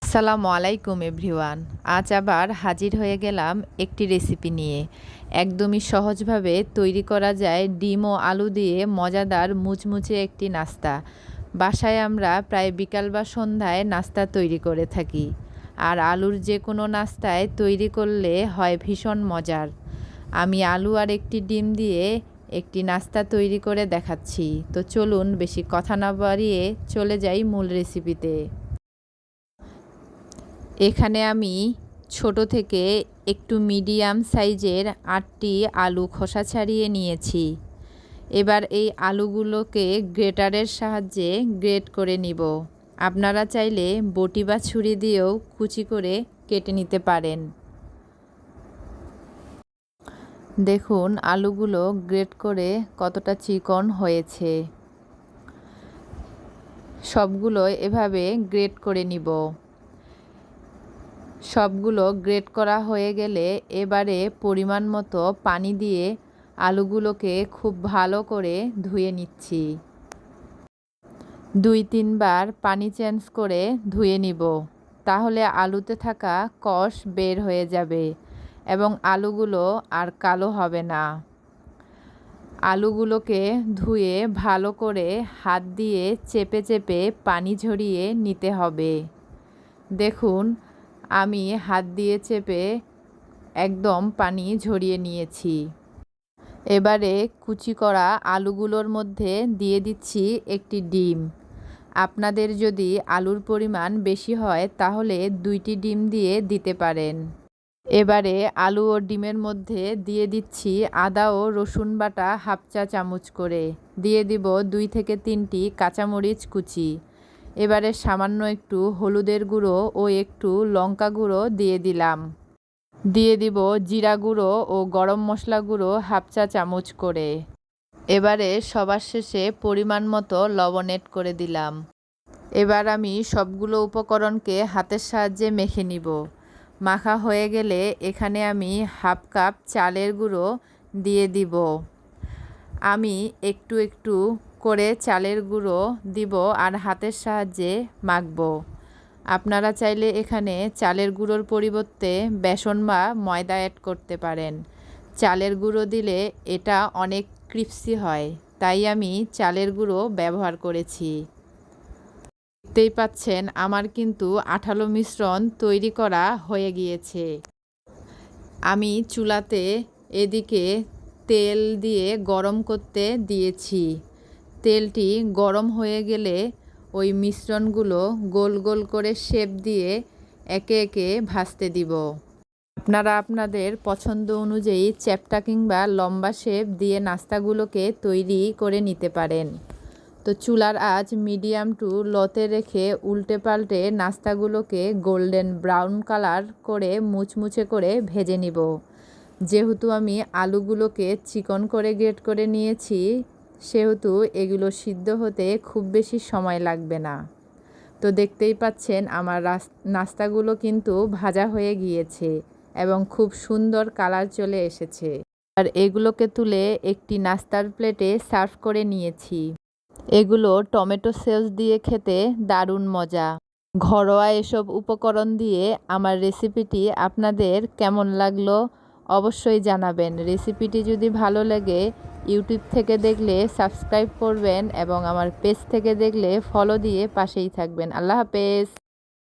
আসসালামু আলাইকুম এভরিওয়ান। আজ আবার হাজির হয়ে গেলাম একটি রেসিপি নিয়ে। একদমই সহজভাবে তৈরি করা যায় ডিম ও আলু দিয়ে মজাদার মুচমুচে একটি নাস্তা। বাসায় আমরা প্রায় বিকাল বা সন্ধ্যায় নাস্তা তৈরি করে থাকি, আর আলুর যে কোনো নাস্তায় তৈরি করলে হয় ভীষণ মজার। আমি আলু আর একটি ডিম দিয়ে একটি নাস্তা তৈরি করে দেখাচ্ছি। তো চলুন বেশি কথা না বাড়িয়ে চলে যাই মূল রেসিপিতে। এখানে আমি ছোট থেকে একটু মিডিয়াম সাইজের 8টি আলু খোসা ছাড়িয়ে নিয়েছি। এবার এই আলুগুলোকে গ্রেটারের সাহায্যে গ্রেট করে নিব। আপনারা চাইলে বটি বা ছুরি দিয়েও কুচি করে কেটে নিতে পারেন। দেখুন আলুগুলো গ্রেট করে কতটা চিকন হয়েছে। সবগুলো এভাবে গ্রেট করে নিব। সবগুলো গ্রেট করা হয়ে গেলে এবারে পরিমাণ মতো পানি দিয়ে আলুগুলোকে খুব ভালো করে ধুয়ে নিচ্ছি। 2-3 বার পানি চেঞ্জ করে ধুয়ে নিব, তাহলে আলুতে থাকা কষ বের হয়ে যাবে এবং আলুগুলো আর কালো হবে না। আলুগুলোকে ধুয়ে ভালো করে হাত দিয়ে চেপে চেপে পানি ঝরিয়ে নিতে হবে। দেখুন আমি হাত দিয়ে চেপে একদম পানি ঝরিয়ে নিয়েছি। এবারে কুচি করা আলুগুলোর মধ্যে দিয়ে দিচ্ছি একটি ডিম। আপনাদের যদি আলুর পরিমাণ বেশি হয় তাহলে 2টি ডিম দিয়ে দিতে পারেন। এবারে আলু ও ডিমের মধ্যে দিয়ে দিচ্ছি আদা ও রসুন বাটা 1/2 চা চামচ করে। দিয়ে দিব 2 থেকে 3টি কাঁচামরিচ কুচি। এবারে সামান্য একটু হলুদের গুঁড়ো ও একটু লঙ্কা গুঁড়ো দিয়ে দিলাম। দিয়ে দিব জিরা গুঁড়ো ও গরম মশলা গুঁড়ো 1/2 চা চামচ করে। এবারে সবার শেষে পরিমাণ মতো লবণ এড করে দিলাম। এবার আমি সবগুলো উপকরণকে হাতের সাহায্যে মেখে নিব। মাখা হয়ে গেলে এখানে আমি 1/2 কাপ চালের গুঁড়ো দিয়ে দিব। আমি একটু একটু করে চালের গুঁড়ো দিব আর হাতের সাহায্যে মাখব। আপনারা চাইলে এখানে চালের গুঁড়োর পরিবর্তে বেসন বা ময়দা অ্যাড করতে পারেন। চালের গুঁড়ো দিলে এটা অনেক ক্রিস্পি হয়, তাই আমি চালের গুঁড়ো ব্যবহার করেছি। দেখতেই পাচ্ছেন আমার কিন্তু আঠালো মিশ্রণ তৈরি করা হয়ে গিয়েছে। আমি চুলাতে এদিকে তেল দিয়ে গরম করতে দিয়েছি। তেলটি গরম হয়ে গেলে ওই মিশ্রণগুলো গোল গোল করে শেপ দিয়ে একে একে ভাজতে দিব। আপনারা আপনাদের পছন্দ অনুযায়ী চ্যাপ্টা কিংবা লম্বা শেপ দিয়ে নাস্তাগুলোকে তৈরি করে নিতে পারেন। তো চুলার আঁচ মিডিয়াম টু লোতে রেখে উল্টে পাল্টে নাস্তাগুলোকে গোল্ডেন ব্রাউন কালার করে মুচমুচে করে ভেজে নিব। যেহেতু আমি আলুগুলোকে চিকন করে গ্রেট করে নিয়েছি, সেহেতু এগুলো সিদ্ধ হতে খুব বেশি সময় লাগবে না। তো দেখতেই পাচ্ছেন আমার নাস্তাগুলো কিন্তু ভাজা হয়ে গিয়েছে এবং খুব সুন্দর কালার চলে এসেছে। আর এগুলোকে তুলে একটি নাস্তার প্লেটে সার্ভ করে নিয়েছি। এগুলো টমেটো সস দিয়ে খেতে দারুণ মজা। ঘরোয়া এসব উপকরণ দিয়ে আমার রেসিপিটি আপনাদের কেমন লাগলো অবশ্যই জানাবেন। রেসিপিটি যদি ভালো লাগে ইউটিউব থেকে দেখলে সাবস্ক্রাইব করবেন এবং আমার পেজ থেকে দেখলে ফলো দিয়ে পাশেই থাকবেন। আল্লাহ হাফেজ।